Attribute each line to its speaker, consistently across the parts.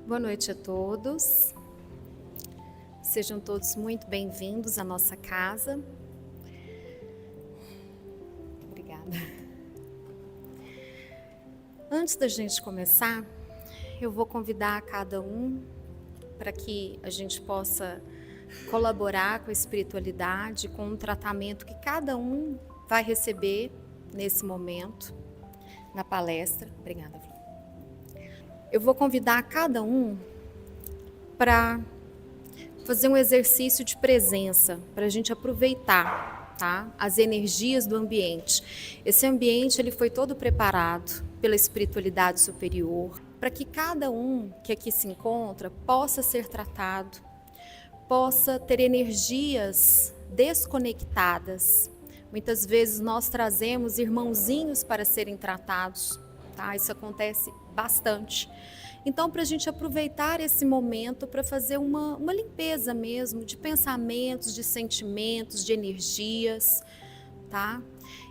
Speaker 1: Boa noite a todos. Sejam todos muito bem-vindos à nossa casa. Obrigada. Antes da gente começar, eu vou convidar cada um para que a gente possa colaborar com a espiritualidade, com o tratamento que cada um vai receber nesse momento, na palestra. Obrigada, Flor. Eu vou convidar cada um para fazer um exercício de presença, para a gente aproveitar, tá, as energias do ambiente. Esse ambiente ele foi todo preparado pela espiritualidade superior, para que cada um que aqui se encontra possa ser tratado, possa ter energias desconectadas. Muitas vezes nós trazemos irmãozinhos para serem tratados, tá? Isso acontece bastante. Então, para a gente aproveitar esse momento para fazer uma limpeza mesmo de pensamentos, de sentimentos, de energias, tá?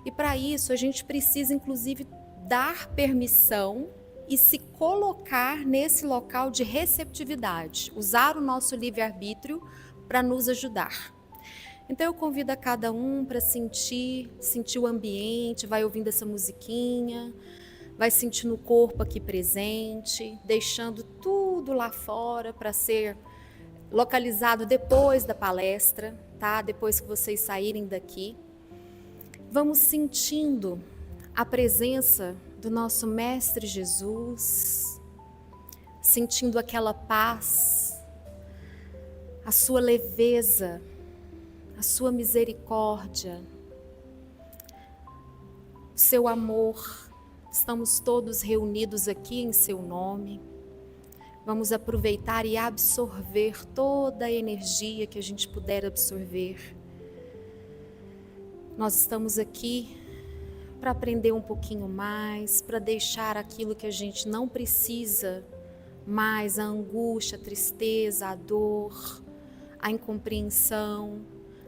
Speaker 1: E para isso a gente precisa, inclusive, dar permissão e se colocar nesse local de receptividade, usar o nosso livre-arbítrio para nos ajudar. Então eu convido a cada um para sentir o ambiente, vai ouvindo essa musiquinha, vai sentindo o corpo aqui presente, deixando tudo lá fora para ser localizado depois da palestra, tá? Depois que vocês saírem daqui. Vamos sentindo a presença do nosso Mestre Jesus, sentindo aquela paz, a sua leveza, a sua misericórdia, o seu amor. Estamos todos reunidos aqui em seu nome. Vamos aproveitar e absorver toda a energia que a gente puder absorver. Nós estamos aqui para aprender um pouquinho mais, para deixar aquilo que a gente não precisa mais, a angústia, a tristeza, a dor, a incompreensão,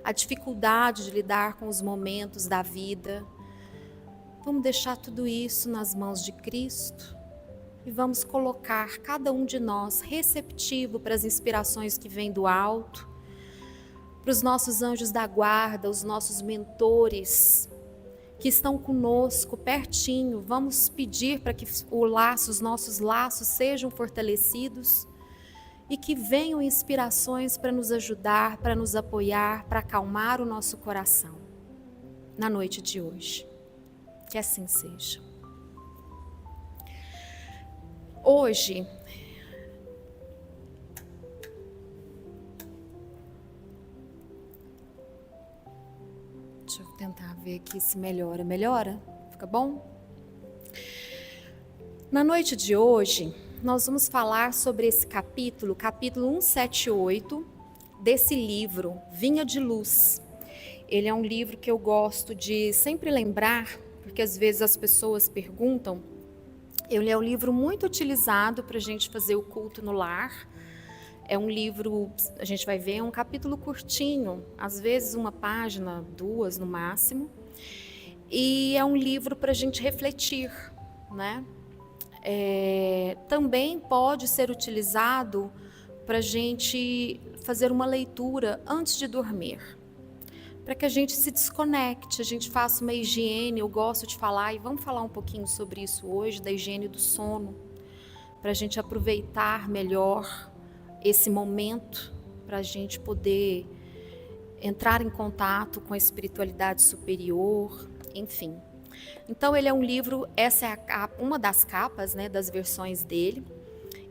Speaker 1: a dificuldade de lidar com os momentos da vida. Vamos deixar tudo isso nas mãos de Cristo e vamos colocar cada um de nós receptivo para as inspirações que vêm do alto, para os nossos anjos da guarda, os nossos mentores que estão conosco pertinho. Vamos pedir para que os nossos laços sejam fortalecidos e que venham inspirações para nos ajudar, para nos apoiar, para acalmar o nosso coração na noite de hoje. Que assim seja. Hoje, deixa eu tentar ver aqui se melhora. Melhora? Fica bom? Na noite de hoje, nós vamos falar sobre esse capítulo 178 desse livro, Vinha de Luz. Ele é um livro que eu gosto de sempre lembrar, porque às vezes as pessoas perguntam. Ele é um livro muito utilizado para a gente fazer o culto no lar. É um livro, a gente vai ver, é um capítulo curtinho, às vezes uma página, 2 no máximo. E é um livro para a gente refletir, né? Também pode ser utilizado para a gente fazer uma leitura antes de dormir, para que a gente se desconecte, a gente faça uma higiene. Eu gosto de falar, e vamos falar um pouquinho sobre isso hoje, da higiene do sono, para a gente aproveitar melhor esse momento, para a gente poder entrar em contato com a espiritualidade superior, enfim. Então ele é um livro, essa é uma das capas, né, das versões dele,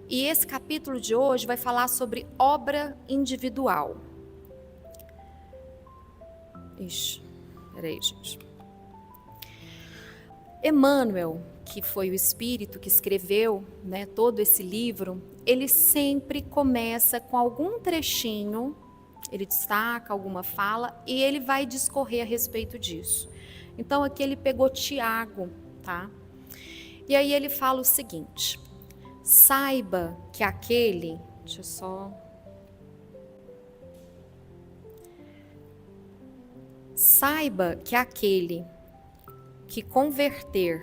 Speaker 1: e esse capítulo de hoje vai falar sobre obra individual. Ixi, peraí, gente. Emmanuel, que foi o espírito que escreveu, né, todo esse livro, ele sempre começa com algum trechinho, ele destaca alguma fala e ele vai discorrer a respeito disso. Então aqui ele pegou Tiago, tá? E aí ele fala o seguinte: saiba que aquele, deixa eu só... Saiba que aquele que converter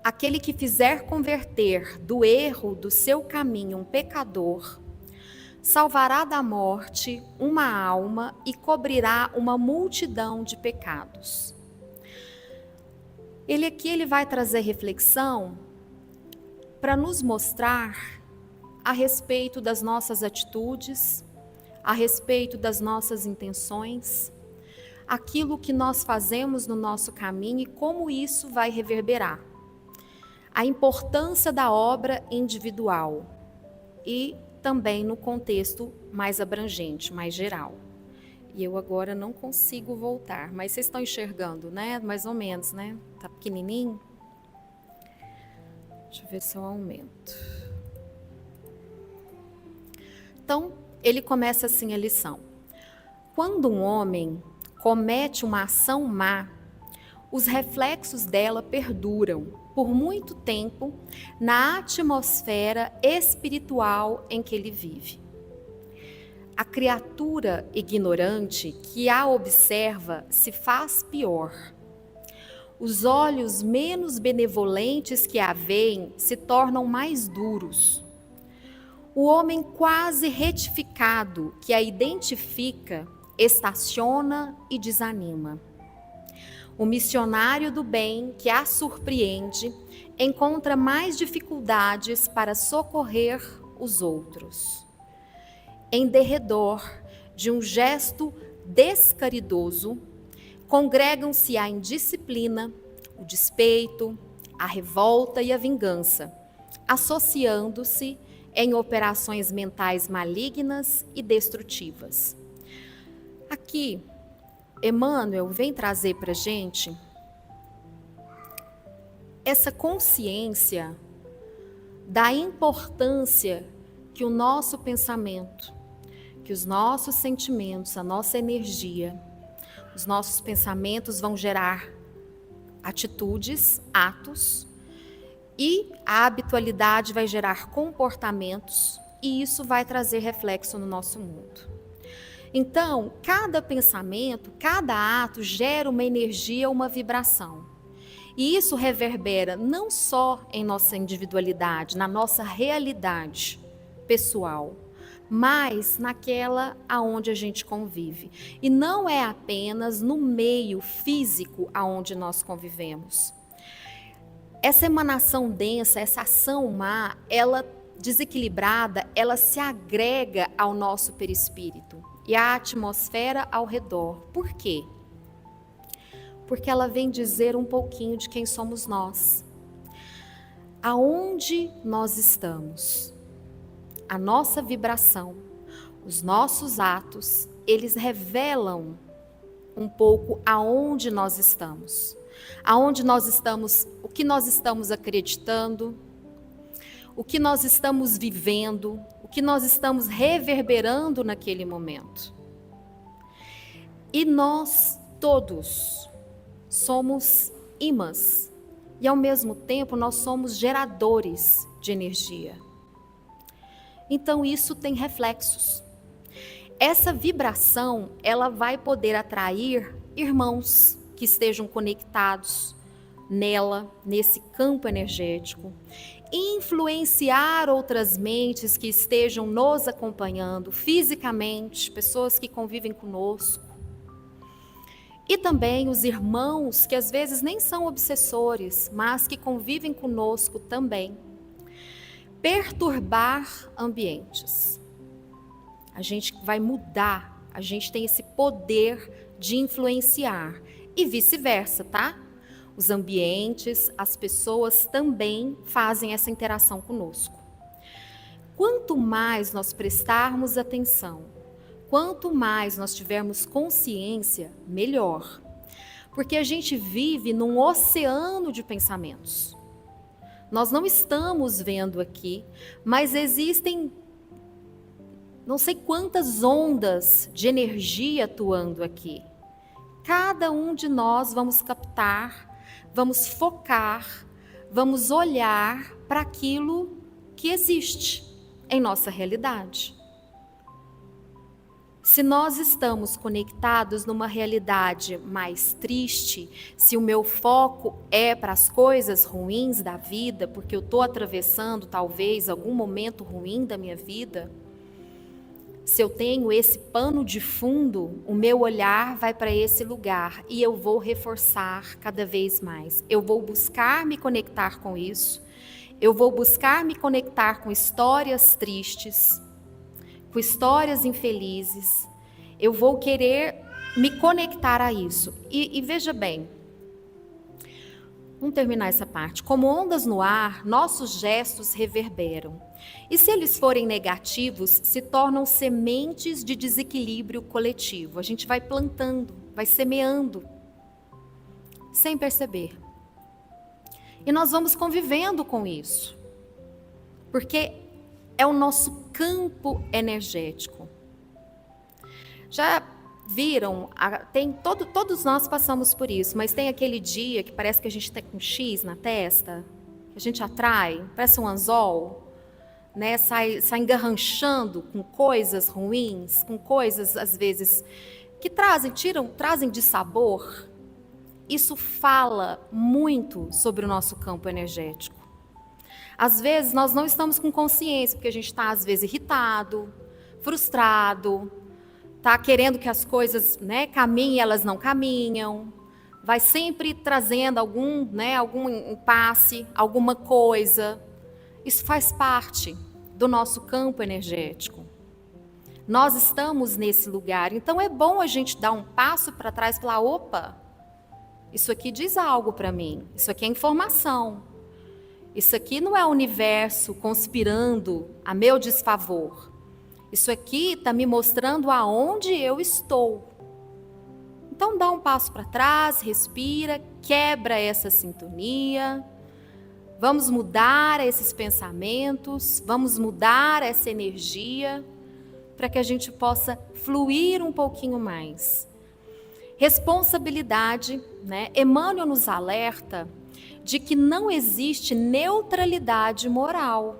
Speaker 1: aquele que fizer converter do erro do seu caminho um pecador, salvará da morte uma alma e cobrirá uma multidão de pecados. Ele vai trazer reflexão para nos mostrar a respeito das nossas atitudes, a respeito das nossas intenções, aquilo que nós fazemos no nosso caminho e como isso vai reverberar. A importância da obra individual e também no contexto mais abrangente, mais geral. E eu agora não consigo voltar, mas vocês estão enxergando, né? Mais ou menos, né? Tá pequenininho? Deixa eu ver se eu aumento. Então, ele começa assim a lição. Quando um homem comete uma ação má, os reflexos dela perduram por muito tempo na atmosfera espiritual em que ele vive. A criatura ignorante que a observa se faz pior. Os olhos menos benevolentes que a veem se tornam mais duros. O homem quase retificado que a identifica, estaciona e desanima. O missionário do bem que a surpreende encontra mais dificuldades para socorrer os outros. Em derredor de um gesto descaridoso, congregam-se a indisciplina, o despeito, a revolta e a vingança, associando-se em operações mentais malignas e destrutivas. Aqui, Emmanuel vem trazer para a gente essa consciência da importância que o nosso pensamento, que os nossos sentimentos, a nossa energia, os nossos pensamentos vão gerar atitudes, atos, e a habitualidade vai gerar comportamentos, e isso vai trazer reflexo no nosso mundo. Então, cada pensamento, cada ato gera uma energia, uma vibração. E isso reverbera não só em nossa individualidade, na nossa realidade pessoal, mas naquela aonde a gente convive. E não é apenas no meio físico aonde nós convivemos. Essa emanação densa, essa ação má, ela desequilibrada, ela se agrega ao nosso perispírito e à atmosfera ao redor. Por quê? Porque ela vem dizer um pouquinho de quem somos nós. Aonde nós estamos? A nossa vibração, os nossos atos, eles revelam um pouco aonde nós estamos. Aonde nós estamos, o que nós estamos acreditando, o que nós estamos vivendo, o que nós estamos reverberando naquele momento. E nós todos somos ímãs e ao mesmo tempo nós somos geradores de energia. Então isso tem reflexos. Essa vibração, ela vai poder atrair irmãos que estejam conectados nela, nesse campo energético, influenciar outras mentes que estejam nos acompanhando fisicamente, pessoas que convivem conosco, e também os irmãos que às vezes nem são obsessores, mas que convivem conosco também. Perturbar ambientes. A gente vai mudar, a gente tem esse poder de influenciar e vice-versa, tá? Os ambientes, as pessoas também fazem essa interação conosco. Quanto mais nós prestarmos atenção, quanto mais nós tivermos consciência, melhor. Porque a gente vive num oceano de pensamentos. Nós não estamos vendo aqui, mas existem não sei quantas ondas de energia atuando aqui. Cada um de nós vamos captar, vamos focar, vamos olhar para aquilo que existe em nossa realidade. Se nós estamos conectados numa realidade mais triste, se o meu foco é para as coisas ruins da vida, porque eu estou atravessando talvez algum momento ruim da minha vida, se eu tenho esse pano de fundo, o meu olhar vai para esse lugar e eu vou reforçar cada vez mais. Eu vou buscar me conectar com isso, eu vou buscar me conectar com histórias tristes, com histórias infelizes, eu vou querer me conectar a isso. E veja bem, vamos terminar essa parte. Como ondas no ar, nossos gestos reverberam. E se eles forem negativos, se tornam sementes de desequilíbrio coletivo. A gente vai plantando, vai semeando, sem perceber. E nós vamos convivendo com isso, porque é o nosso campo energético. Já viram, todos nós passamos por isso, mas tem aquele dia que parece que a gente está com um X na testa, que a gente atrai, parece um anzol, né? sai engarranchando com coisas ruins, com coisas às vezes que trazem dissabor. Isso fala muito sobre o nosso campo energético. Às vezes nós não estamos com consciência, porque a gente está às vezes irritado, frustrado, está querendo que as coisas, né, caminhem e elas não caminham, vai sempre trazendo algum impasse, alguma coisa. Isso faz parte do nosso campo energético. Nós estamos nesse lugar, então é bom a gente dar um passo para trás e falar, opa, isso aqui diz algo para mim, isso aqui é informação. Isso aqui não é o universo conspirando a meu desfavor. Isso aqui está me mostrando aonde eu estou. Então dá um passo para trás, respira, quebra essa sintonia. Vamos mudar esses pensamentos, vamos mudar essa energia para que a gente possa fluir um pouquinho mais. Responsabilidade, né? Emmanuel nos alerta de que não existe neutralidade moral.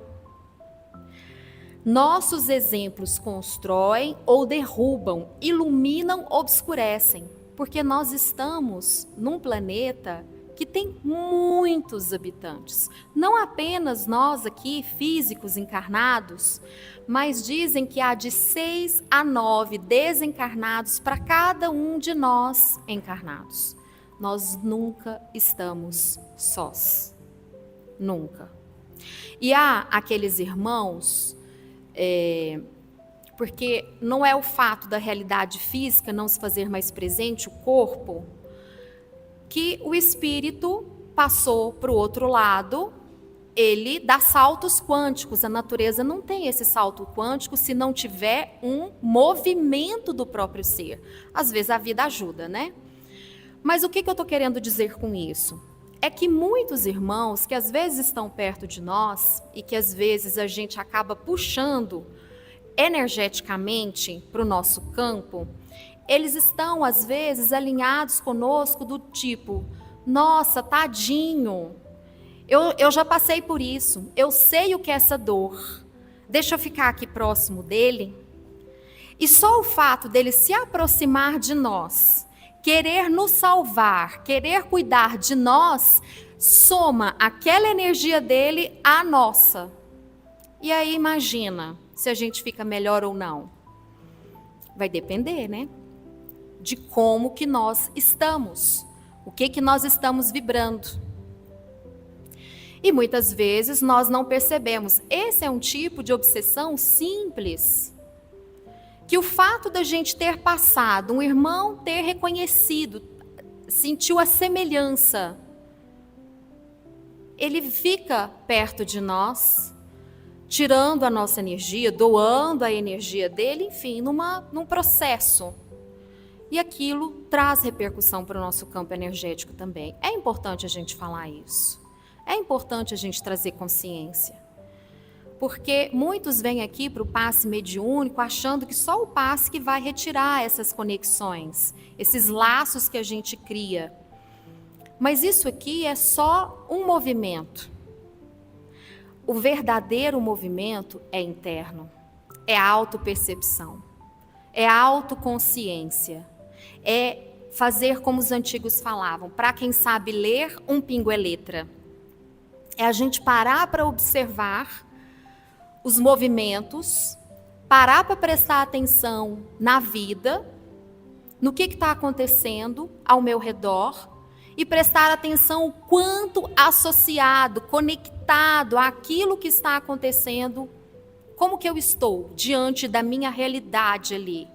Speaker 1: Nossos exemplos constroem ou derrubam, iluminam, obscurecem, porque nós estamos num planeta que tem muitos habitantes. Não apenas nós aqui, físicos encarnados, mas dizem que há de 6 a 9 desencarnados para cada um de nós encarnados. Nós nunca estamos sós. Nunca. E há aqueles irmãos, porque não é o fato da realidade física não se fazer mais presente, o corpo, que o espírito passou para o outro lado, ele dá saltos quânticos. A natureza não tem esse salto quântico se não tiver um movimento do próprio ser. Às vezes a vida ajuda, né? Mas o que eu estou querendo dizer com isso? É que muitos irmãos que às vezes estão perto de nós e que às vezes a gente acaba puxando energeticamente para o nosso campo, eles estão às vezes alinhados conosco do tipo, nossa, tadinho, eu já passei por isso, eu sei o que é essa dor, deixa eu ficar aqui próximo dele. E só o fato dele se aproximar de nós, querer nos salvar, querer cuidar de nós, soma aquela energia dele à nossa. E aí imagina se a gente fica melhor ou não. Vai depender, né? De como que nós estamos, o que nós estamos vibrando. E muitas vezes nós não percebemos. Esse é um tipo de obsessão simples, que o fato da gente ter passado, um irmão ter reconhecido, sentiu a semelhança, ele fica perto de nós, tirando a nossa energia, doando a energia dele, enfim, num processo. E aquilo traz repercussão para o nosso campo energético também. É importante a gente falar isso. É importante a gente trazer consciência. Porque muitos vêm aqui para o passe mediúnico achando que só o passe que vai retirar essas conexões, esses laços que a gente cria. Mas isso aqui é só um movimento. O verdadeiro movimento é interno, é a autopercepção. é a autoconsciência, é fazer como os antigos falavam, para quem sabe ler, um pingo é letra. É a gente parar para observar os movimentos, parar para prestar atenção na vida, no que está acontecendo ao meu redor e prestar atenção o quanto associado, conectado àquilo que está acontecendo, como que eu estou diante da minha realidade ali.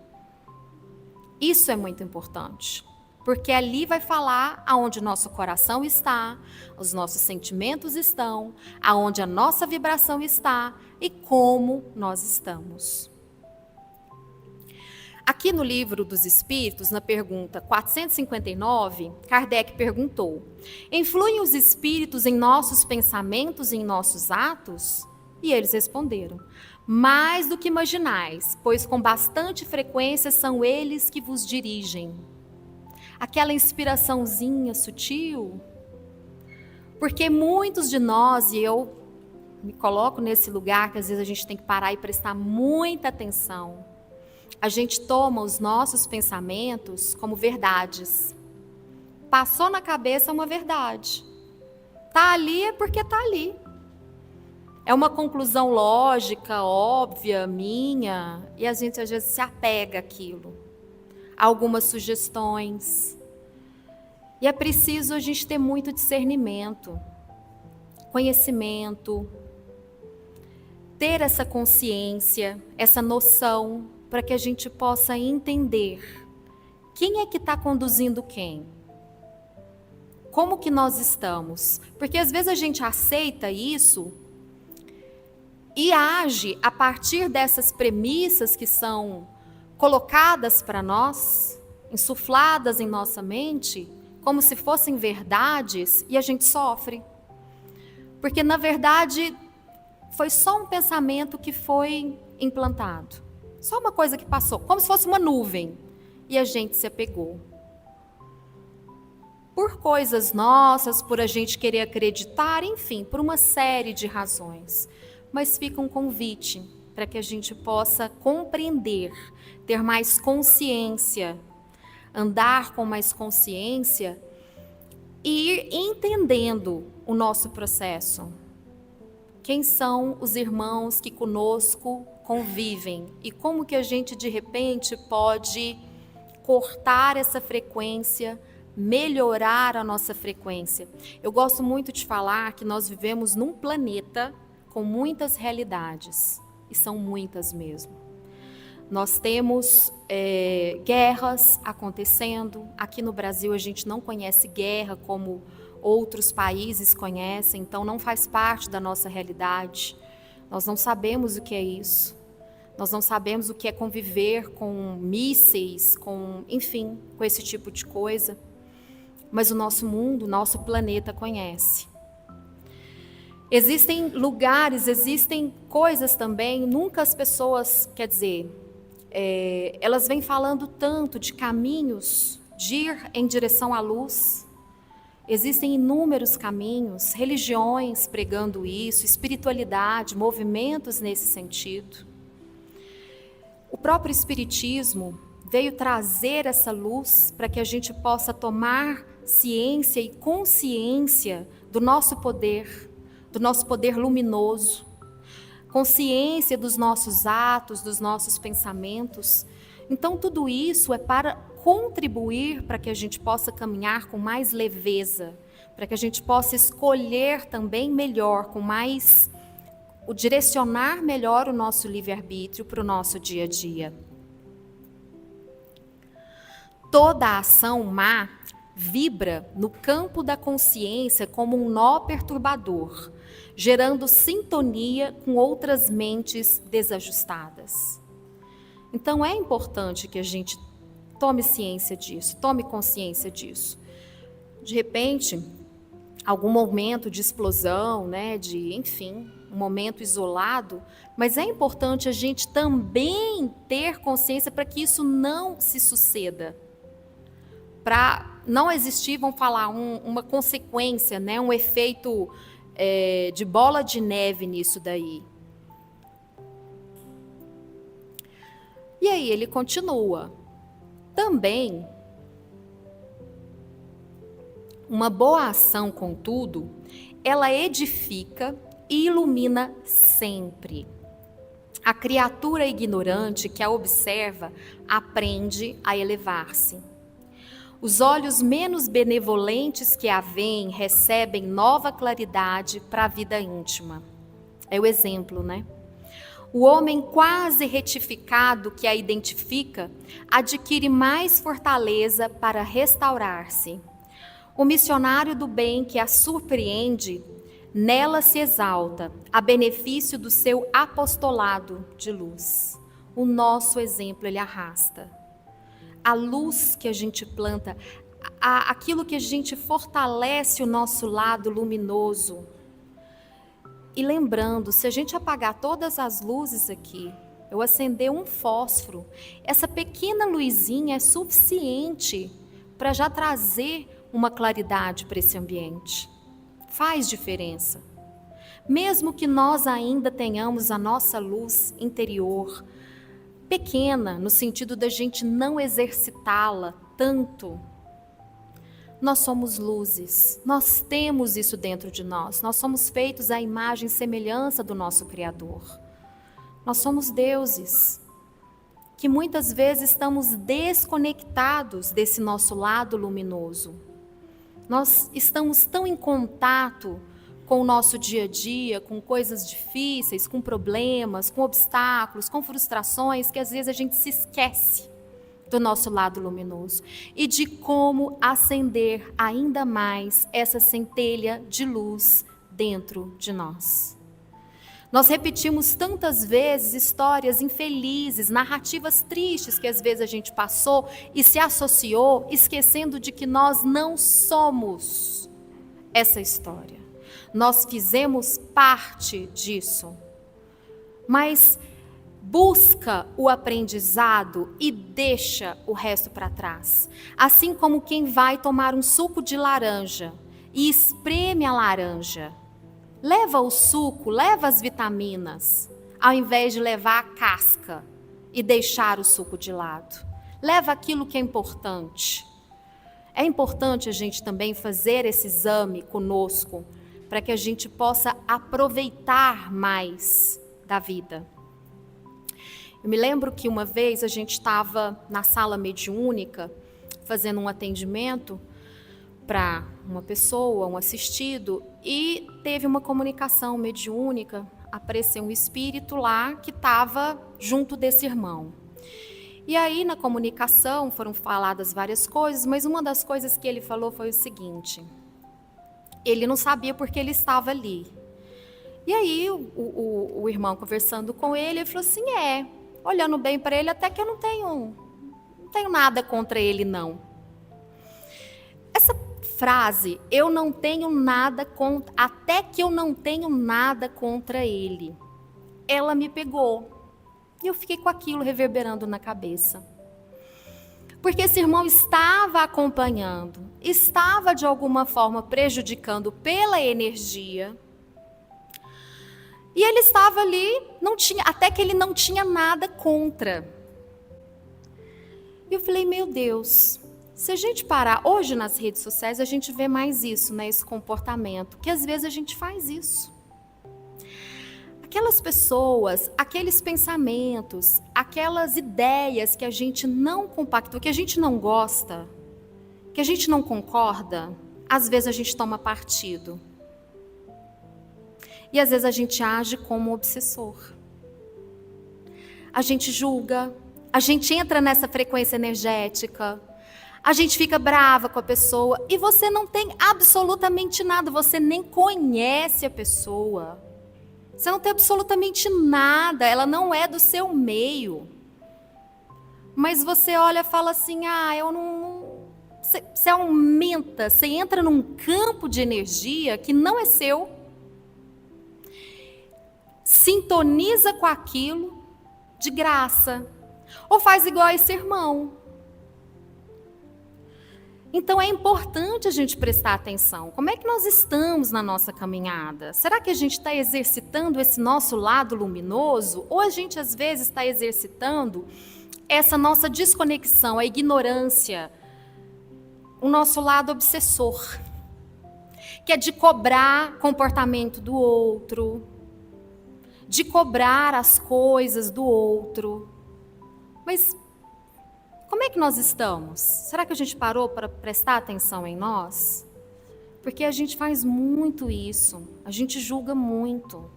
Speaker 1: Isso é muito importante, porque ali vai falar aonde o nosso coração está, os nossos sentimentos estão, aonde a nossa vibração está e como nós estamos. Aqui no Livro dos Espíritos, na pergunta 459, Kardec perguntou: influem os espíritos em nossos pensamentos e em nossos atos? E eles responderam: mais do que imaginais, pois com bastante frequência são eles que vos dirigem. Aquela inspiraçãozinha sutil. Porque muitos de nós, e eu me coloco nesse lugar que às vezes a gente tem que parar e prestar muita atenção, a gente toma os nossos pensamentos como verdades. Passou na cabeça é uma verdade. Tá ali é porque tá ali. É uma conclusão lógica, óbvia, minha, e a gente às vezes se apega àquilo. Algumas sugestões. E é preciso a gente ter muito discernimento, conhecimento, ter essa consciência, essa noção, para que a gente possa entender quem é que está conduzindo quem. Como que nós estamos? Porque às vezes a gente aceita isso e age a partir dessas premissas que são colocadas para nós, insufladas em nossa mente, como se fossem verdades, e a gente sofre. Porque na verdade foi só um pensamento que foi implantado. Só uma coisa que passou, como se fosse uma nuvem, e a gente se apegou. Por coisas nossas, por a gente querer acreditar, enfim, por uma série de razões. Mas fica um convite para que a gente possa compreender, ter mais consciência, andar com mais consciência e ir entendendo o nosso processo. Quem são os irmãos que conosco convivem e como que a gente de repente pode cortar essa frequência, melhorar a nossa frequência. Eu gosto muito de falar que nós vivemos num planeta com muitas realidades, e são muitas mesmo. Nós temos guerras acontecendo. Aqui no Brasil a gente não conhece guerra como outros países conhecem, então não faz parte da nossa realidade. Nós não sabemos o que é isso. Nós não sabemos o que é conviver com mísseis, enfim, com esse tipo de coisa. Mas o nosso mundo, o nosso planeta conhece. Existem lugares, existem coisas também, nunca as pessoas, elas vêm falando tanto de caminhos, de ir em direção à luz. Existem inúmeros caminhos, religiões pregando isso, espiritualidade, movimentos nesse sentido. O próprio Espiritismo veio trazer essa luz para que a gente possa tomar ciência e consciência do nosso poder luminoso, consciência dos nossos atos, dos nossos pensamentos. Então, tudo isso é para contribuir para que a gente possa caminhar com mais leveza, para que a gente possa escolher também melhor, direcionar melhor o nosso livre-arbítrio para o nosso dia a dia. Toda ação má vibra no campo da consciência como um nó perturbador, gerando sintonia com outras mentes desajustadas. Então é importante que a gente tome ciência disso, tome consciência disso. De repente, algum momento de explosão, enfim, um momento isolado, mas é importante a gente também ter consciência para que isso não se suceda. Para não existir, vamos falar, uma consequência, um efeito de bola de neve nisso daí. E aí ele continua. Também, uma boa ação, contudo, ela edifica e ilumina sempre. A criatura ignorante que a observa aprende a elevar-se. Os olhos menos benevolentes que a veem recebem nova claridade para a vida íntima. É o exemplo, né? O homem quase retificado que a identifica adquire mais fortaleza para restaurar-se. O missionário do bem que a surpreende, nela se exalta, a benefício do seu apostolado de luz. O nosso exemplo ele arrasta. A luz que a gente planta, aquilo que a gente fortalece o nosso lado luminoso. E lembrando, se a gente apagar todas as luzes aqui, eu acender um fósforo, essa pequena luzinha é suficiente para já trazer uma claridade para esse ambiente. Faz diferença. Mesmo que nós ainda tenhamos a nossa luz interior pequena, no sentido da gente não exercitá-la tanto, nós somos luzes, nós temos isso dentro de nós somos feitos à imagem e semelhança do nosso Criador. Nós somos deuses, que muitas vezes estamos desconectados desse nosso lado luminoso. Nós estamos tão em contato com o nosso dia a dia, com coisas difíceis, com problemas, com obstáculos, com frustrações, que às vezes a gente se esquece do nosso lado luminoso e de como acender ainda mais essa centelha de luz dentro de nós. Nós repetimos tantas vezes histórias infelizes, narrativas tristes que às vezes a gente passou e se associou, esquecendo de que nós não somos essa história. Nós fizemos parte disso. Mas busca o aprendizado e deixa o resto para trás. Assim como quem vai tomar um suco de laranja e espreme a laranja. Leva o suco, leva as vitaminas, ao invés de levar a casca e deixar o suco de lado. Leva aquilo que é importante. É importante a gente também fazer esse exame conosco, para que a gente possa aproveitar mais da vida. Eu me lembro que uma vez a gente estava na sala mediúnica, fazendo um atendimento para uma pessoa, um assistido, e teve uma comunicação mediúnica, apareceu um espírito lá que estava junto desse irmão. E aí na comunicação foram faladas várias coisas, mas uma das coisas que ele falou foi o seguinte: ele não sabia porque ele estava ali. E aí o irmão conversando com ele falou assim, olhando bem para ele, até que eu não tenho nada contra ele não. Essa frase, eu não tenho nada contra, até que eu não tenho nada contra ele, ela me pegou. E eu fiquei com aquilo reverberando na cabeça. Porque esse irmão estava acompanhando, estava de alguma forma prejudicando pela energia. E ele estava ali, até que ele não tinha nada contra. E eu falei, meu Deus, se a gente parar, hoje nas redes sociais a gente vê mais isso, né, esse comportamento, que às vezes a gente faz isso. Aquelas pessoas, aqueles pensamentos, aquelas ideias que a gente não compactua, que a gente não gosta, que a gente não concorda, às vezes a gente toma partido. E às vezes a gente age como obsessor. A gente julga, a gente entra nessa frequência energética, a gente fica brava com a pessoa e você não tem absolutamente nada, você nem conhece a pessoa. Você não tem absolutamente nada, ela não é do seu meio. Mas você olha e fala assim, eu não... Você aumenta, você entra num campo de energia que não é seu. Sintoniza com aquilo de graça. Ou faz igual a esse irmão. Então é importante a gente prestar atenção. Como é que nós estamos na nossa caminhada? Será que a gente está exercitando esse nosso lado luminoso? Ou a gente às vezes está exercitando essa nossa desconexão, a ignorância, o nosso lado obsessor, que é de cobrar comportamento do outro, de cobrar as coisas do outro. Mas como é que nós estamos? Será que a gente parou para prestar atenção em nós? Porque a gente faz muito isso, a gente julga muito.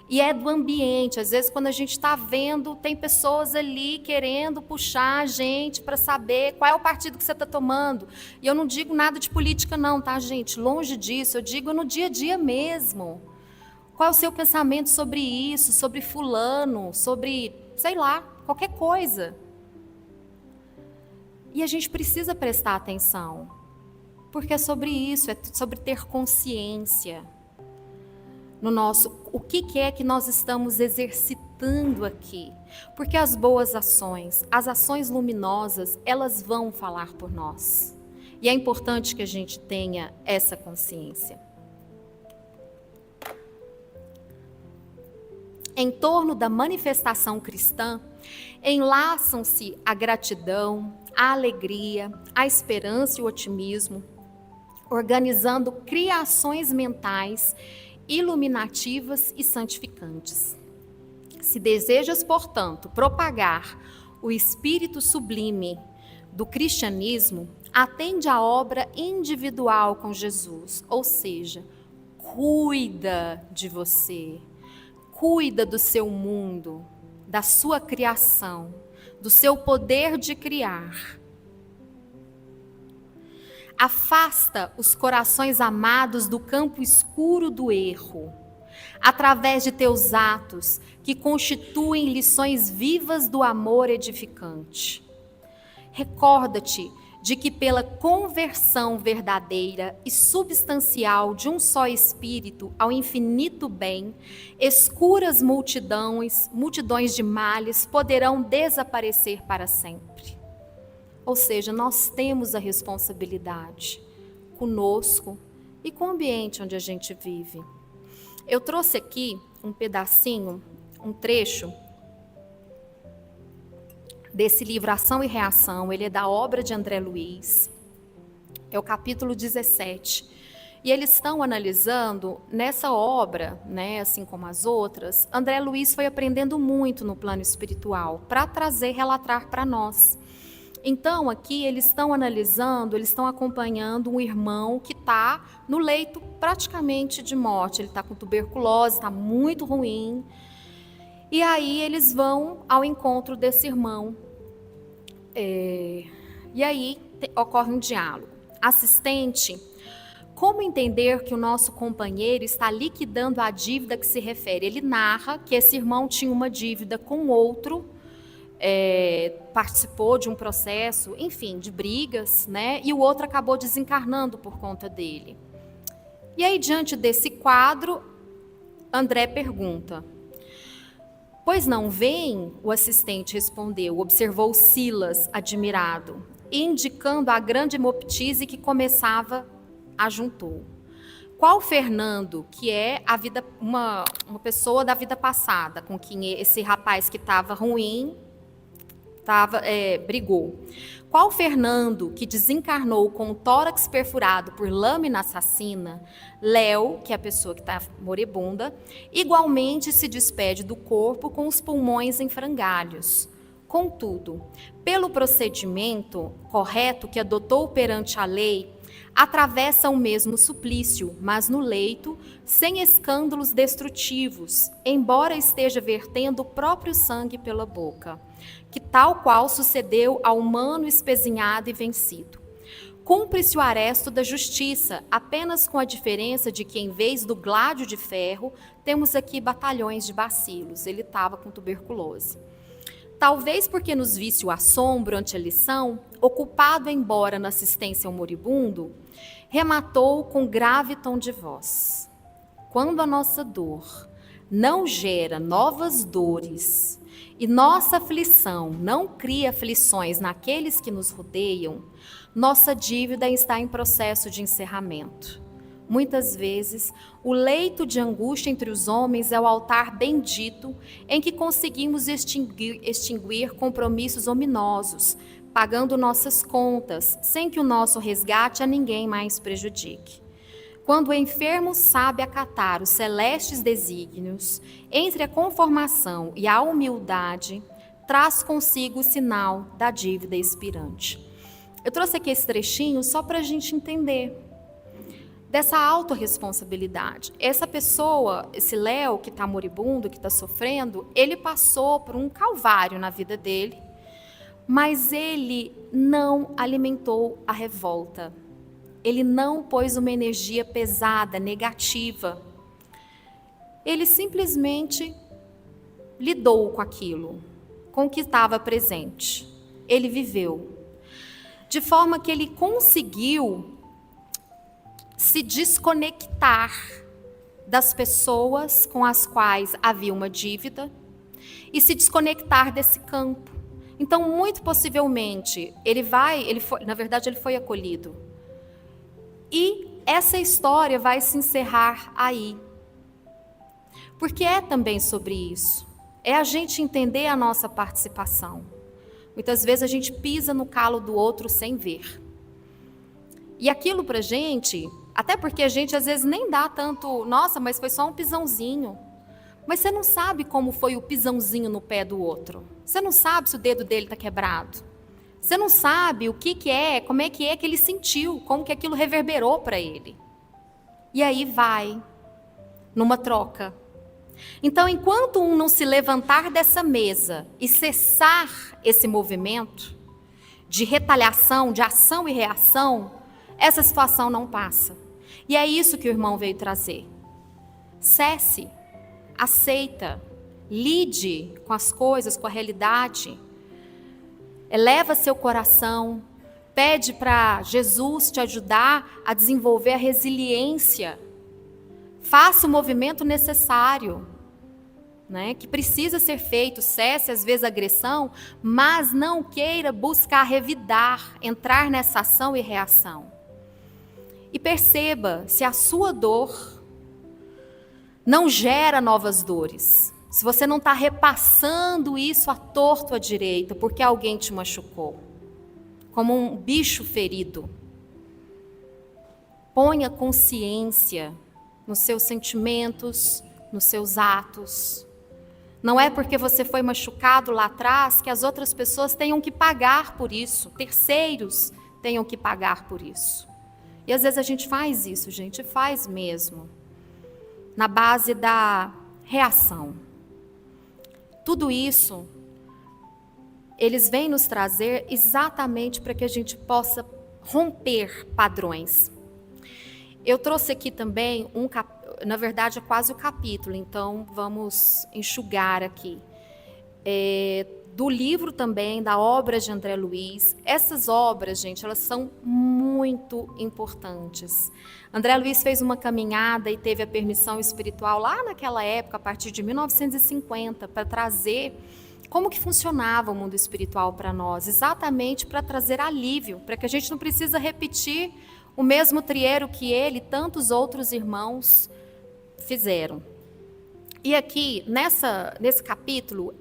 Speaker 1: E é do ambiente, às vezes quando a gente está vendo, tem pessoas ali querendo puxar a gente para saber qual é o partido que você está tomando. E eu não digo nada de política não, tá, gente? Longe disso, eu digo no dia a dia mesmo. Qual é o seu pensamento sobre isso, sobre fulano, sobre, sei lá, qualquer coisa. E a gente precisa prestar atenção, porque é sobre isso, é sobre ter consciência. No nosso, o que é que nós estamos exercitando aqui? Porque as boas ações, as ações luminosas, elas vão falar por nós. E é importante que a gente tenha essa consciência. Em torno da manifestação cristã, enlaçam-se a gratidão, a alegria, a esperança e o otimismo, organizando criações mentais iluminativas e santificantes. Se desejas, portanto, propagar o espírito sublime do cristianismo, atende à obra individual com Jesus, ou seja, cuida de você, cuida do seu mundo, da sua criação, do seu poder de criar. Afasta os corações amados do campo escuro do erro, através de teus atos que constituem lições vivas do amor edificante. Recorda-te de que pela conversão verdadeira e substancial de um só espírito ao infinito bem, escuras multidões de males poderão desaparecer para sempre. Ou seja, nós temos a responsabilidade conosco e com o ambiente onde a gente vive. Eu trouxe aqui um pedacinho, um trecho desse livro Ação e Reação. Ele é da obra de André Luiz, é o capítulo 17. E eles estão analisando nessa obra, né, assim como as outras, André Luiz foi aprendendo muito no plano espiritual para relatar para nós. Então, aqui eles estão analisando, eles estão acompanhando um irmão que está no leito praticamente de morte. Ele está com tuberculose, está muito ruim. E aí eles vão ao encontro desse irmão. E aí ocorre um diálogo. Assistente, como entender que o nosso companheiro está liquidando a dívida que se refere? Ele narra que esse irmão tinha uma dívida com outro, participou de um processo, enfim, de brigas, né? E o outro acabou desencarnando por conta dele. E aí, diante desse quadro, André pergunta: pois não vem? O assistente respondeu, observou Silas, admirado, indicando a grande hemoptise que começava, ajuntou. Qual Fernando, que é uma pessoa da vida passada, com quem esse rapaz que estava ruim, brigou. Qual Fernando, que desencarnou com o tórax perfurado por lâmina assassina, Léo, que é a pessoa que está moribunda, igualmente se despede do corpo com os pulmões em frangalhos. Contudo, pelo procedimento correto que adotou perante a lei, atravessa o mesmo suplício, mas no leito, sem escândalos destrutivos, embora esteja vertendo o próprio sangue pela boca, que tal qual sucedeu ao humano espezinhado e vencido. Cumpre-se o aresto da justiça, apenas com a diferença de que, em vez do gládio de ferro, temos aqui batalhões de bacilos. Ele estava com tuberculose. Talvez porque nos visse o assombro ante a lição, ocupado embora na assistência ao moribundo, rematou com grave tom de voz: quando a nossa dor não gera novas dores e nossa aflição não cria aflições naqueles que nos rodeiam, nossa dívida está em processo de encerramento. muitas vezes, o leito de angústia entre os homens é o altar bendito em que conseguimos extinguir compromissos ominosos, pagando nossas contas, sem que o nosso resgate a ninguém mais prejudique. Quando o enfermo sabe acatar os celestes desígnios, entre a conformação e a humildade, traz consigo o sinal da dívida expirante. Eu trouxe aqui esse trechinho só para a gente entender dessa autorresponsabilidade. Essa pessoa, esse Léo que está moribundo, que está sofrendo, ele passou por um calvário na vida dele, mas ele não alimentou a revolta. Ele não pôs uma energia pesada, negativa. Ele simplesmente lidou com aquilo, com o que estava presente. Ele viveu. De forma que ele conseguiu se desconectar das pessoas com as quais havia uma dívida e se desconectar desse campo. Então, muito possivelmente, ele foi acolhido. E essa história vai se encerrar aí. Porque é também sobre isso. É a gente entender a nossa participação. Muitas vezes a gente pisa no calo do outro sem ver. E aquilo pra gente, até porque a gente às vezes nem dá tanto, nossa, mas foi só um pisãozinho. Mas você não sabe como foi o pisãozinho no pé do outro. Você não sabe se o dedo dele está quebrado. Você não sabe o que é, como é que ele sentiu, como que aquilo reverberou para ele. E aí vai, numa troca. Então, enquanto um não se levantar dessa mesa e cessar esse movimento de retaliação, de ação e reação, essa situação não passa. E é isso que o irmão veio trazer. Cesse, aceita, lide com as coisas, com a realidade. Eleva seu coração, pede para Jesus te ajudar a desenvolver a resiliência. Faça o movimento necessário, né, que precisa ser feito. Cesse às vezes a agressão, mas não queira buscar revidar, entrar nessa ação e reação. E perceba se a sua dor não gera novas dores. Se você não está repassando isso à torto à direita, porque alguém te machucou, como um bicho ferido. Ponha consciência nos seus sentimentos, nos seus atos. Não é porque você foi machucado lá atrás que as outras pessoas tenham que pagar por isso, terceiros tenham que pagar por isso. E às vezes a gente faz isso, gente, faz mesmo, na base da reação. Tudo isso, eles vêm nos trazer exatamente para que a gente possa romper padrões. Eu trouxe aqui também na verdade é quase o capítulo, então vamos enxugar aqui. Do livro também, da obra de André Luiz. Essas obras, gente, elas são muito importantes. André Luiz fez uma caminhada e teve a permissão espiritual lá naquela época, a partir de 1950, para trazer como que funcionava o mundo espiritual para nós, exatamente para trazer alívio, para que a gente não precisa repetir o mesmo trieiro que ele e tantos outros irmãos fizeram. E aqui, nesse capítulo,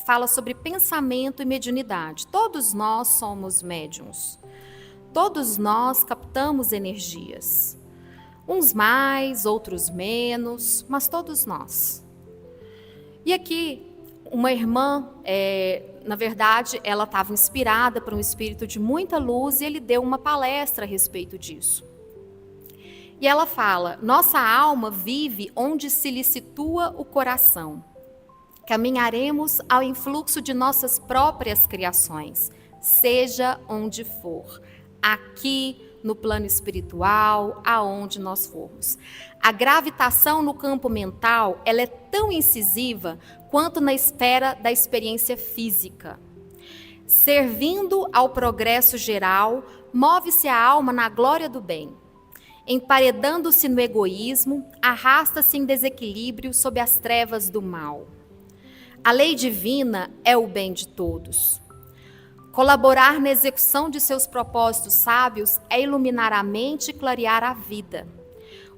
Speaker 1: fala sobre pensamento e mediunidade. Todos nós somos médiuns. Todos nós captamos energias. Uns mais, outros menos, mas todos nós. E aqui, uma irmã, na verdade, ela estava inspirada por um espírito de muita luz e ele deu uma palestra a respeito disso. E ela fala: nossa alma vive onde se lhe situa o coração. Caminharemos ao influxo de nossas próprias criações, seja onde for, aqui no plano espiritual, aonde nós formos. A gravitação no campo mental, ela é tão incisiva quanto na esfera da experiência física. Servindo ao progresso geral, move-se a alma na glória do bem. Emparedando-se no egoísmo, arrasta-se em desequilíbrio sob as trevas do mal. A lei divina é o bem de todos. Colaborar na execução de seus propósitos sábios é iluminar a mente e clarear a vida.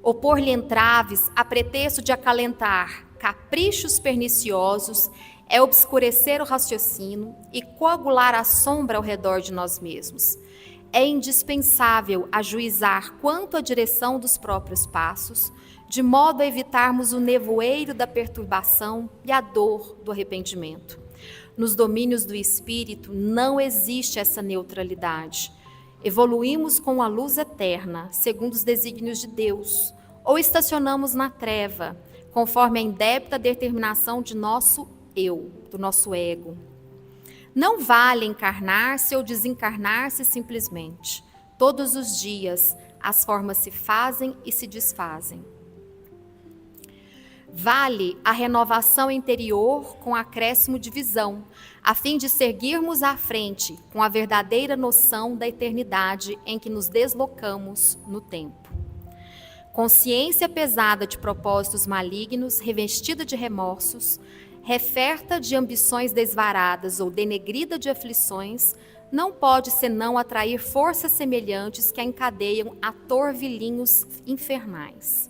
Speaker 1: Opor-lhe entraves a pretexto de acalentar caprichos perniciosos é obscurecer o raciocínio e coagular a sombra ao redor de nós mesmos. É indispensável ajuizar quanto à direção dos próprios passos, de modo a evitarmos o nevoeiro da perturbação e a dor do arrependimento. Nos domínios do espírito não existe essa neutralidade. Evoluímos com a luz eterna, segundo os desígnios de Deus, ou estacionamos na treva, conforme a indébita determinação de nosso eu, do nosso ego. Não vale encarnar-se ou desencarnar-se simplesmente. Todos os dias as formas se fazem e se desfazem. Vale a renovação interior com acréscimo de visão, a fim de seguirmos à frente com a verdadeira noção da eternidade em que nos deslocamos no tempo. Consciência pesada de propósitos malignos, revestida de remorsos, referta de ambições desvaradas ou denegrida de aflições, não pode senão atrair forças semelhantes que a encadeiam a torvilinhos infernais.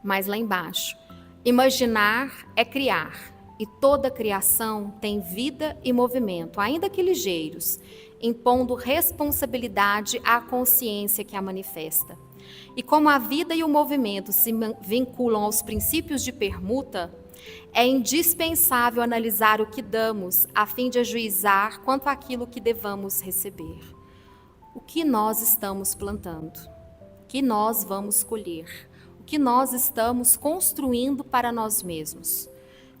Speaker 1: Mas lá embaixo, imaginar é criar, e toda criação tem vida e movimento, ainda que ligeiros, impondo responsabilidade à consciência que a manifesta. E como a vida e o movimento se vinculam aos princípios de permuta, é indispensável analisar o que damos, a fim de ajuizar quanto àquilo que devamos receber. O que nós estamos plantando? O que nós vamos colher? Que nós estamos construindo para nós mesmos.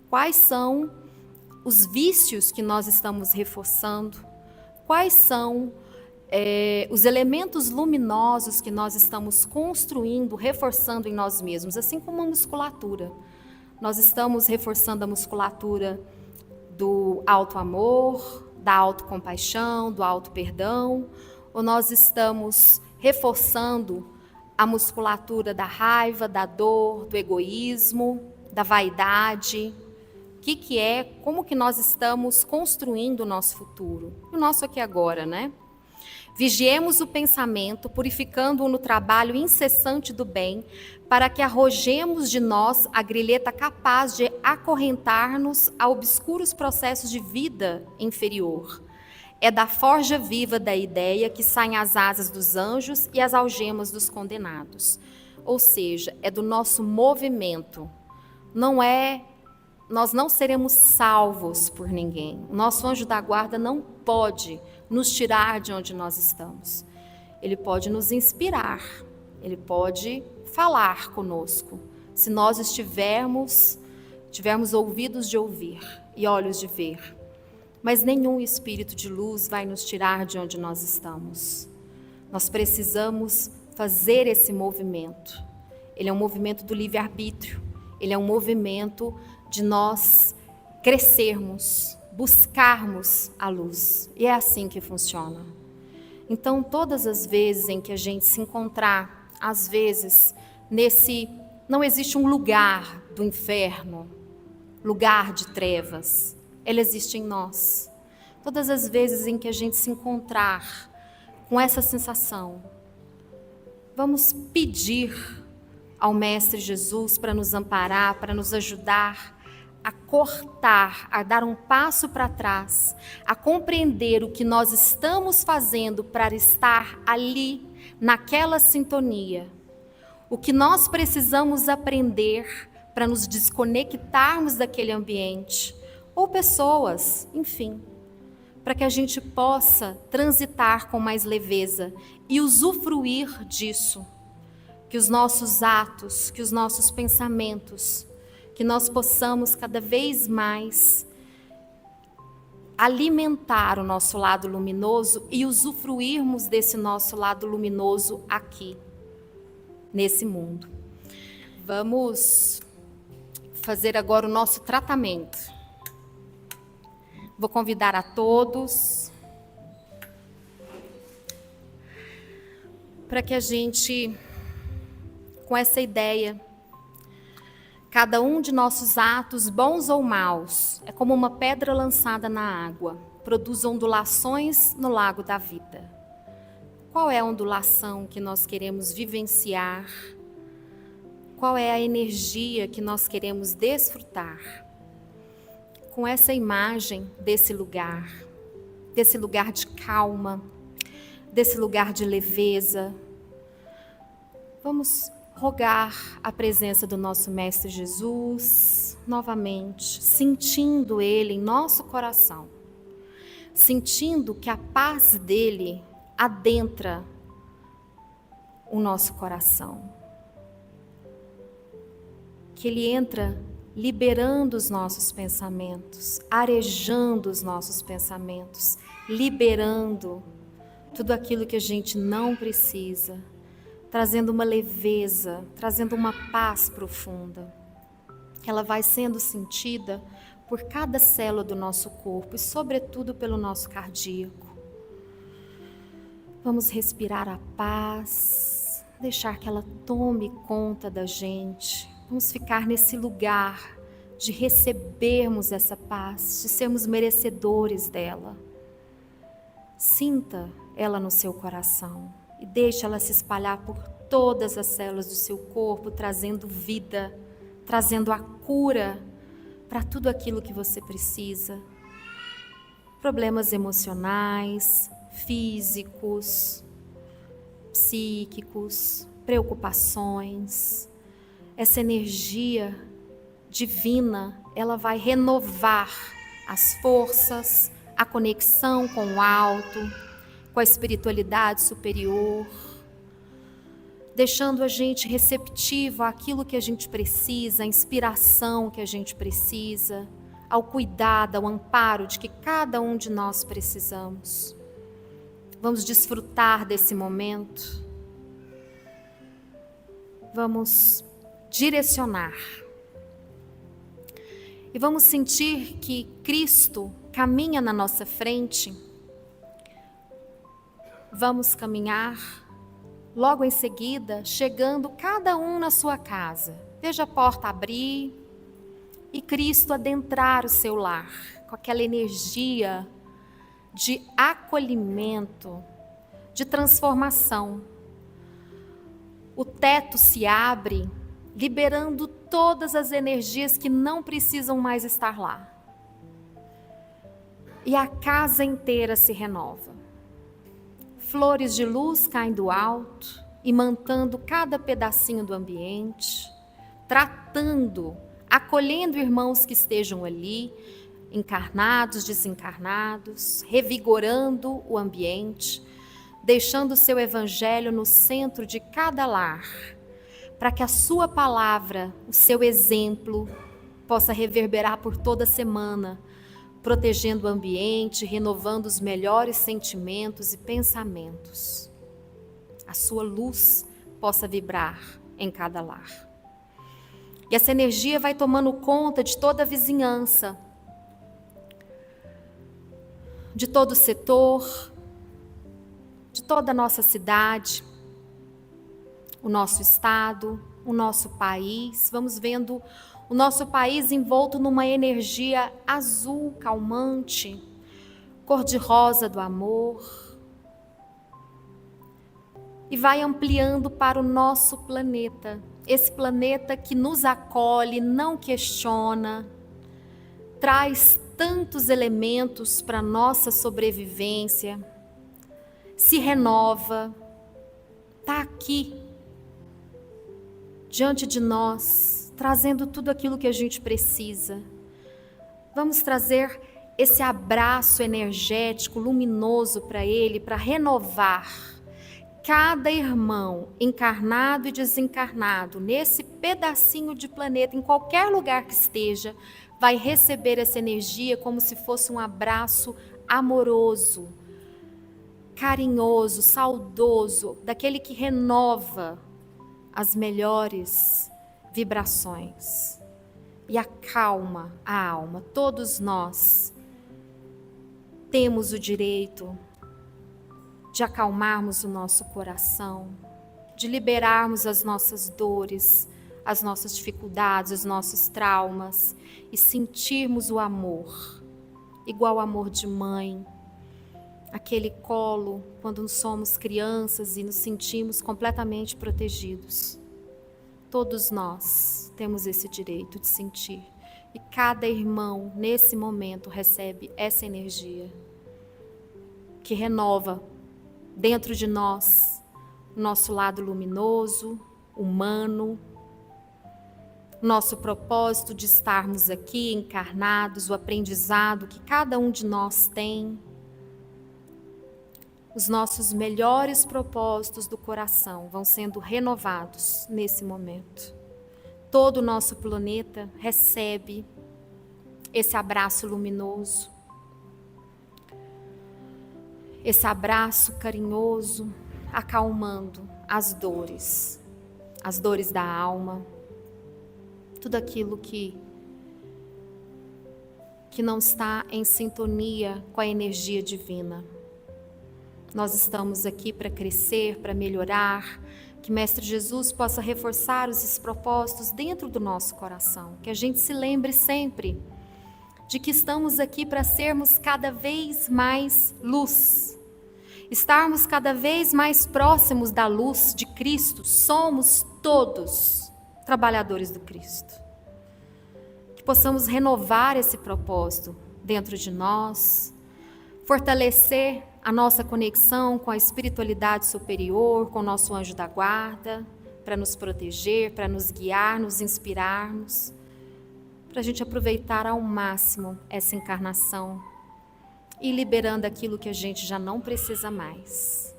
Speaker 1: Quais são os vícios que nós estamos reforçando? Quais são os elementos luminosos que nós estamos construindo, reforçando em nós mesmos? Assim como a musculatura. Nós estamos reforçando a musculatura do auto-amor, da autocompaixão, do auto-perdão, ou nós estamos reforçando a musculatura da raiva, da dor, do egoísmo, da vaidade? Como que nós estamos construindo o nosso futuro? O nosso aqui agora, né? Vigiemos o pensamento, purificando-o no trabalho incessante do bem, para que arrojemos de nós a grilheta capaz de acorrentar-nos a obscuros processos de vida inferior. É da forja viva da ideia que saem as asas dos anjos e as algemas dos condenados. Ou seja, é do nosso movimento. Nós não seremos salvos por ninguém. O nosso anjo da guarda não pode nos tirar de onde nós estamos. Ele pode nos inspirar. Ele pode falar conosco. Se nós tivermos ouvidos de ouvir e olhos de ver. Mas nenhum espírito de luz vai nos tirar de onde nós estamos. Nós precisamos fazer esse movimento. Ele é um movimento do livre-arbítrio. Ele é um movimento de nós crescermos, buscarmos a luz. E é assim que funciona. Então, todas as vezes em que a gente se encontrar, às vezes, não existe um lugar do inferno, lugar de trevas. Ele existe em nós. Todas as vezes em que a gente se encontrar com essa sensação, vamos pedir ao Mestre Jesus para nos amparar, para nos ajudar a cortar, a dar um passo para trás, a compreender o que nós estamos fazendo para estar ali, naquela sintonia. O que nós precisamos aprender para nos desconectarmos daquele ambiente, ou pessoas, enfim, para que a gente possa transitar com mais leveza e usufruir disso. Que os nossos atos, que os nossos pensamentos, que nós possamos cada vez mais alimentar o nosso lado luminoso e usufruirmos desse nosso lado luminoso aqui, nesse mundo. Vamos fazer agora o nosso tratamento. Vou convidar a todos para que a gente, com essa ideia, Cada um de nossos atos, bons ou maus, é como uma pedra lançada na água, produz ondulações no lago da vida. Qual é a ondulação que nós queremos vivenciar? Qual é a energia que nós queremos desfrutar? Com essa imagem desse lugar de calma, desse lugar de leveza, vamos rogar a presença do nosso Mestre Jesus novamente, sentindo Ele em nosso coração, sentindo que a paz dele adentra o nosso coração, que Ele entra liberando os nossos pensamentos, arejando os nossos pensamentos, liberando tudo aquilo que a gente não precisa, trazendo uma leveza, trazendo uma paz profunda. Ela vai sendo sentida por cada célula do nosso corpo e, sobretudo, pelo nosso cardíaco. Vamos respirar a paz, deixar que ela tome conta da gente. Vamos ficar nesse lugar de recebermos essa paz, de sermos merecedores dela. Sinta ela no seu coração e deixe ela se espalhar por todas as células do seu corpo, trazendo vida, trazendo a cura para tudo aquilo que você precisa. Problemas emocionais, físicos, psíquicos, preocupações. Essa energia divina, ela vai renovar as forças, a conexão com o alto, com a espiritualidade superior, deixando a gente receptivo àquilo que a gente precisa, à inspiração que a gente precisa, ao cuidado, ao amparo de que cada um de nós precisamos. Vamos desfrutar desse momento. Vamos direcionar. E vamos sentir que Cristo caminha na nossa frente. Vamos caminhar, logo em seguida, chegando cada um na sua casa. Veja a porta abrir e Cristo adentrar o seu lar, com aquela energia de acolhimento, de transformação. O teto se abre, liberando todas as energias que não precisam mais estar lá. E a casa inteira se renova. Flores de luz caem do alto, imantando cada pedacinho do ambiente, tratando, acolhendo irmãos que estejam ali, encarnados, desencarnados, revigorando o ambiente, deixando o seu evangelho no centro de cada lar, para que a sua palavra, o seu exemplo, possa reverberar por toda a semana, protegendo o ambiente, renovando os melhores sentimentos e pensamentos. A sua luz possa vibrar em cada lar. E essa energia vai tomando conta de toda a vizinhança, de todo o setor, de toda a nossa cidade, o nosso estado, o nosso país. Vamos vendo o nosso país envolto numa energia azul, calmante, cor-de-rosa do amor. E vai ampliando para o nosso planeta. Esse planeta que nos acolhe, não questiona, traz tantos elementos para a nossa sobrevivência, se renova, está aqui, diante de nós, trazendo tudo aquilo que a gente precisa. Vamos trazer esse abraço energético, luminoso para ele, para renovar cada irmão, encarnado e desencarnado, nesse pedacinho de planeta, em qualquer lugar que esteja, vai receber essa energia como se fosse um abraço amoroso, carinhoso, saudoso, daquele que renova as melhores vibrações e acalma a alma. Todos nós temos o direito de acalmarmos o nosso coração, de liberarmos as nossas dores, as nossas dificuldades, os nossos traumas e sentirmos o amor, igual o amor de mãe, aquele colo quando somos crianças e nos sentimos completamente protegidos. Todos nós temos esse direito de sentir. E cada irmão, nesse momento, recebe essa energia que renova dentro de nós o nosso lado luminoso, humano, nosso propósito de estarmos aqui encarnados, o aprendizado que cada um de nós tem, os nossos melhores propósitos do coração vão sendo renovados nesse momento. Todo o nosso planeta recebe esse abraço luminoso, esse abraço carinhoso, acalmando as dores da alma, tudo aquilo que não está em sintonia com a energia divina. Nós estamos aqui para crescer, para melhorar, que Mestre Jesus possa reforçar esses propósitos dentro do nosso coração, que a gente se lembre sempre de que estamos aqui para sermos cada vez mais luz, estarmos cada vez mais próximos da luz de Cristo. Somos todos trabalhadores do Cristo. Que possamos renovar esse propósito dentro de nós, fortalecer a nossa conexão com a espiritualidade superior, com o nosso anjo da guarda, para nos proteger, para nos guiar, nos inspirarmos, para a gente aproveitar ao máximo essa encarnação e liberando aquilo que a gente já não precisa mais,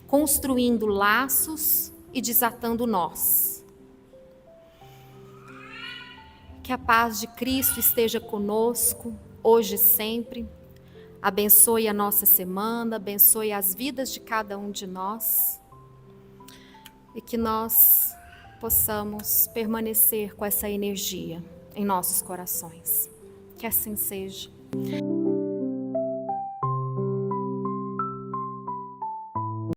Speaker 1: construindo laços e desatando nós. Que a paz de Cristo esteja conosco, hoje e sempre. Abençoe a nossa semana, abençoe as vidas de cada um de nós e que nós possamos permanecer com essa energia em nossos corações. Que assim seja.